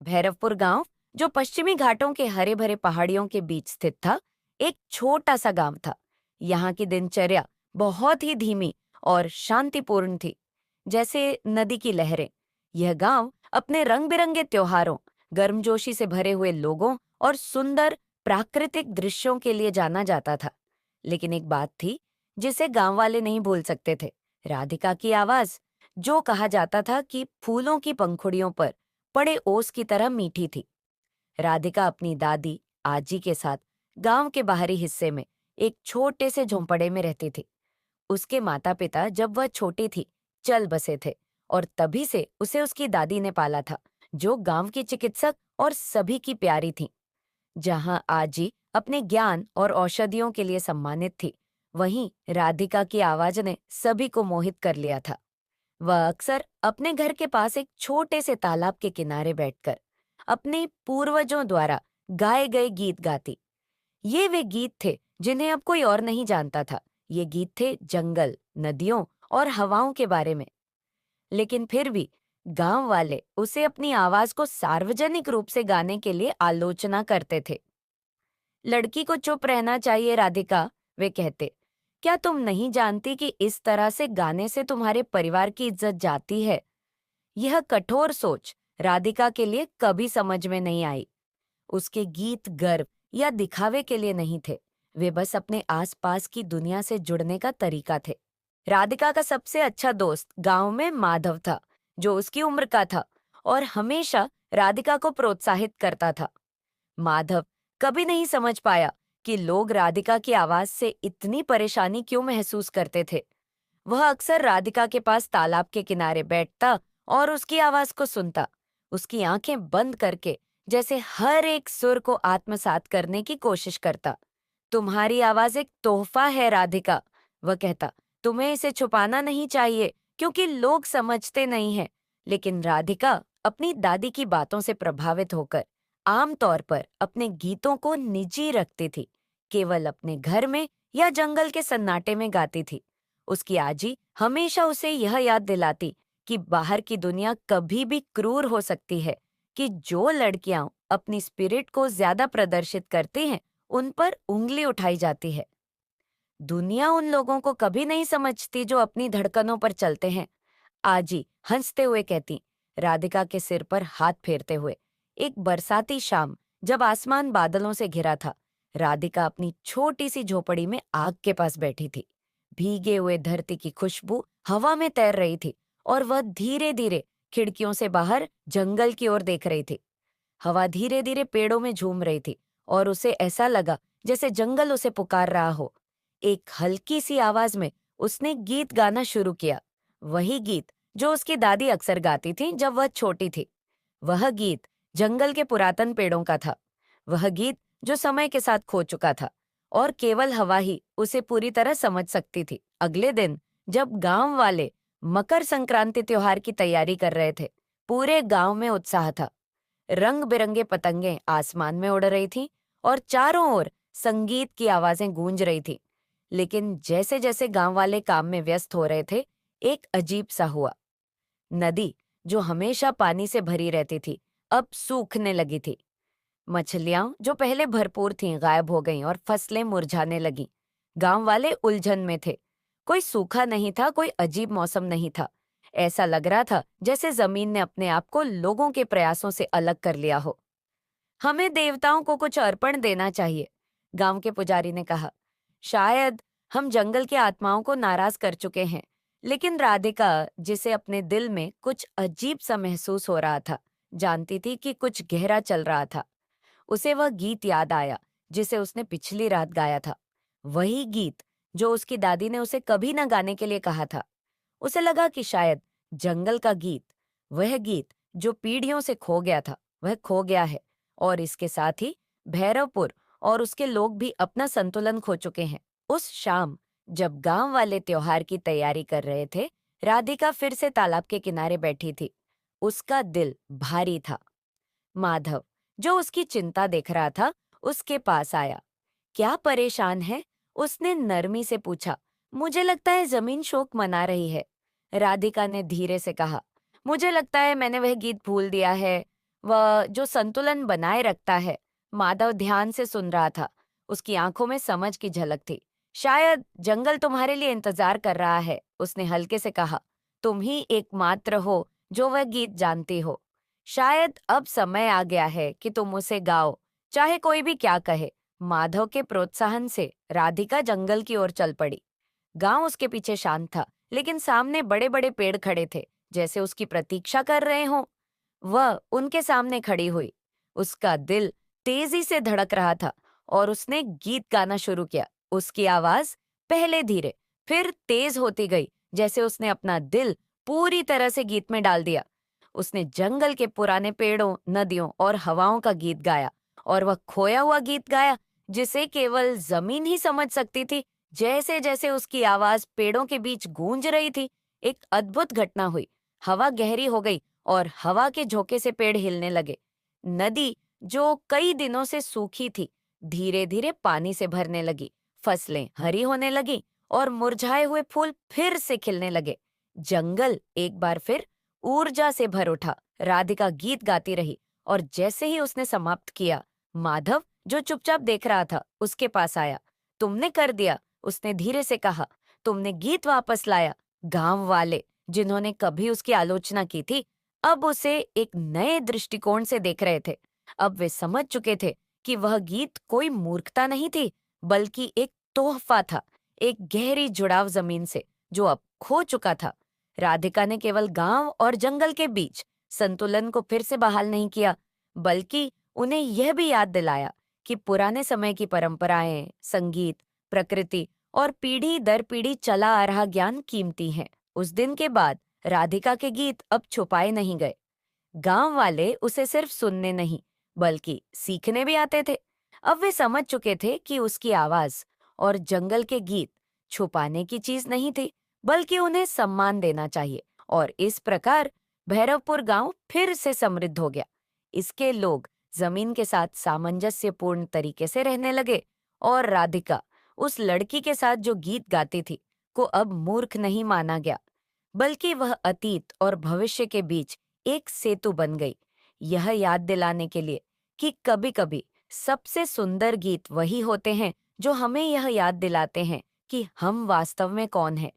भैरवपुर गांव, जो पश्चिमी घाटों के हरे भरे पहाड़ियों के बीच स्थित था, एक छोटा सा गांव था। यहाँ की दिनचर्या बहुत ही धीमी और शांतिपूर्ण थी, जैसे नदी की लहरें। यह गांव अपने रंग बिरंगे त्योहारों, गर्मजोशी से भरे हुए लोगों और सुंदर प्राकृतिक दृश्यों के लिए जाना जाता था। लेकिन एक बात थी जिसे गांव वाले नहीं भूल सकते थे। राधिका की आवाज, जो कहा जाता था कि फूलों की पंखुड़ियों पर पड़े ओस की तरह मीठी थी। राधिका अपनी दादी आजी के साथ गांव के बाहरी हिस्से में एक छोटे से झोंपड़े में रहती थी। उसके माता पिता जब वह छोटी थी चल बसे थे, और तभी से उसे उसकी दादी ने पाला था, जो गांव की चिकित्सक और सभी की प्यारी थी। जहां आजी अपने ज्ञान और औषधियों के लिए सम्मानित थी, वहीं राधिका की आवाज ने सभी को मोहित कर लिया था। वह अक्सर अपने घर के पास एक छोटे से तालाब के किनारे बैठकर अपने पूर्वजों द्वारा गाए गए गीत गाती। ये वे गीत थे जिन्हें अब कोई और नहीं जानता था। ये गीत थे जंगल, नदियों और हवाओं के बारे में। लेकिन फिर भी गांव वाले उसे अपनी आवाज को सार्वजनिक रूप से गाने के लिए आलोचना करते थे। लड़की को चुप रहना चाहिए राधिका, वे कहते। क्या तुम नहीं जानती कि इस तरह से गाने से तुम्हारे परिवार की इज्जत जाती है? यह कठोर सोच राधिका के लिए कभी समझ में नहीं आई। उसके गीत गर्व या दिखावे के लिए नहीं थे, वे बस अपने आसपास की दुनिया से जुड़ने का तरीका थे। राधिका का सबसे अच्छा दोस्त गांव में माधव था, जो उसकी उम्र का था और हमेशा राधिका को प्रोत्साहित करता था। माधव कभी नहीं समझ पाया कि लोग राधिका की आवाज से इतनी परेशानी क्यों महसूस करते थे। वह अक्सर राधिका के पास तालाब के किनारे बैठता और उसकी आवाज को सुनता, उसकी आंखें बंद करके, जैसे हर एक सुर को आत्मसात करने की कोशिश करता। तुम्हारी आवाज एक तोहफा है राधिका, वह कहता। तुम्हें इसे छुपाना नहीं चाहिए, क्योंकि लोग समझते नहीं हैं। लेकिन राधिका अपनी दादी की बातों से प्रभावित होकर आमतौर पर अपने गीतों को निजी रखती थी, केवल अपने घर में या जंगल के सन्नाटे में गाती थी। उसकी आजी हमेशा उसे यह याद दिलाती कि बाहर की दुनिया कभी भी क्रूर हो सकती है, कि जो लड़कियां अपनी स्पिरिट को ज्यादा प्रदर्शित करती हैं, उन पर उंगली उठाई जाती है। दुनिया उन लोगों को कभी नहीं समझती जो अपनी धड़कनों पर चलते हैं, आजी हंसते हुए कहती, राधिका के सिर पर हाथ फेरते हुए। एक बरसाती शाम, जब आसमान बादलों से घिरा था, राधिका अपनी छोटी सी झोपड़ी में आग के पास बैठी थी। भीगे हुए धरती की खुशबू हवा में तैर रही थी, और वह धीरे धीरे खिड़कियों से बाहर जंगल की ओर देख रही थी। हवा धीरे धीरे पेड़ों में झूम रही थी, और उसे ऐसा लगा जैसे जंगल उसे पुकार रहा हो। एक हल्की सी आवाज में उसने गीत गाना शुरू किया, वही गीत जो उसकी दादी अक्सर गाती थी जब वह छोटी थी। वह गीत जंगल के पुरातन पेड़ों का था, वह गीत जो समय के साथ खो चुका था, और केवल हवा ही उसे पूरी तरह समझ सकती थी। अगले दिन, जब गांव वाले मकर संक्रांति त्योहार की तैयारी कर रहे थे, पूरे गांव में उत्साह था। रंग बिरंगे पतंगे आसमान में उड़ रही थीं, और चारों ओर संगीत की आवाजें गूंज रही थीं। लेकिन जैसे जैसे गांव वाले काम में व्यस्त हो रहे थे, एक अजीब सा हुआ। नदी, जो हमेशा पानी से भरी रहती थी, अब सूखने लगी थी। मछलियां, जो पहले भरपूर थीं, गायब हो गईं और फसलें मुरझाने लगीं। गांव वाले उलझन में थे। कोई सूखा नहीं था, कोई अजीब मौसम नहीं था। ऐसा लग रहा था जैसे जमीन ने अपने आप को लोगों के प्रयासों से अलग कर लिया हो। हमें देवताओं को कुछ अर्पण देना चाहिए, गांव के पुजारी ने कहा। शायद हम जंगल की आत्माओं को नाराज कर चुके हैं। लेकिन राधिका, जिसे अपने दिल में कुछ अजीब सा महसूस हो रहा था, जानती थी कि कुछ गहरा चल रहा था। उसे वह गीत याद आया जिसे उसने पिछली रात गाया था, वही गीत जो उसकी दादी ने उसे कभी न गाने के लिए कहा था। उसे लगा कि शायद जंगल का गीत, वह गीत जो पीढ़ियों से खो गया था, वह खो गया है, और इसके साथ ही भैरवपुर और उसके लोग भी अपना संतुलन खो चुके हैं। उस शाम, जब गांव वाले त्योहार की तैयारी कर रहे थे, राधिका फिर से तालाब के किनारे बैठी थी। उसका दिल भारी था। माधव, जो उसकी चिंता देख रहा था, उसके पास आया। क्या परेशान है? उसने नरमी से पूछा। मुझे लगता है जमीन शोक मना रही है, राधिका ने धीरे से कहा। मुझे लगता है मैंने वह गीत भूल दिया है, वह जो संतुलन बनाए रखता है। माधव ध्यान से सुन रहा था। उसकी आंखों में समझ की झलक थी। शायद जंगल तुम्हारे लिए इंतजार कर रहा है, उसने हल्के से कहा। तुम ही एकमात्र हो जो वह गीत जानती हो। शायद अब समय आ गया है कि तुम उसे गाओ, चाहे कोई भी क्या कहे। माधव के प्रोत्साहन से राधिका जंगल की ओर चल पड़ी। गांव उसके पीछे शांत था, लेकिन सामने बड़े बड़े पेड़ खड़े थे, जैसे उसकी प्रतीक्षा कर रहे हों। वह उनके सामने खड़ी हुई। उसका दिल तेजी से धड़क रहा था और उसने गीत गाना शुरू किया। उसकी आवाज पहले धीरे, फिर तेज होती गई, जैसे उसने अपना दिल पूरी तरह से गीत में डाल दिया। उसने जंगल के पुराने पेड़ों, नदियों और हवाओं का गीत गाया, और वह खोया हुआ गीत गाया जिसे केवल जमीन ही समझ सकती थी। जैसे जैसे उसकी आवाज पेड़ों के बीच गूंज रही थी, एक अद्भुत घटना हुई। हवा गहरी हो गई और हवा के झोंके से पेड़ हिलने लगे। नदी, जो कई दिनों से सूखी थी, धीरे धीरे पानी से भरने लगी। फसलें हरी होने लगी और मुरझाए हुए फूल फिर से खिलने लगे। जंगल एक बार फिर ऊर्जा से भर उठा। राधिका गीत गाती रही, और जैसे ही उसने समाप्त किया, माधव, जो चुपचाप देख रहा था, उसके पास आया। तुमने कर दिया, उसने धीरे से कहा। तुमने गीत वापस लाया। गांव वाले, जिन्होंने कभी उसकी आलोचना की थी, अब उसे एक नए दृष्टिकोण से देख रहे थे। अब वे समझ चुके थे कि वह गीत कोई मूर्खता नहीं थी, बल्कि एक तोहफा था, एक गहरी जुड़ाव जमीन से, जो अब खो चुका था। राधिका ने केवल गांव और जंगल के बीच संतुलन को फिर से बहाल नहीं किया, बल्कि उन्हें यह भी याद दिलाया कि पुराने समय की परंपराएं, संगीत, प्रकृति और पीढ़ी दर पीढ़ी चला आ रहा ज्ञान कीमती हैं। उस दिन के बाद राधिका के गीत अब छुपाए नहीं गए। गांव वाले उसे सिर्फ सुनने नहीं, बल्कि सीखने भी आते थे। अब वे समझ चुके थे कि उसकी आवाज और जंगल के गीत छुपाने की चीज नहीं थी, बल्कि उन्हें सम्मान देना चाहिए। और इस प्रकार भैरवपुर गांव फिर से समृद्ध हो गया। इसके लोग जमीन के साथ सामंजस्यपूर्ण तरीके से रहने लगे, और राधिका, उस लड़की के साथ जो गीत गाती थी, को अब मूर्ख नहीं माना गया, बल्कि वह अतीत और भविष्य के बीच एक सेतु बन गई। यह याद दिलाने के लिए कि कभी-कभी सबसे सुंदर गीत वही होते हैं जो हमें यह याद दिलाते हैं कि हम वास्तव में कौन हैं।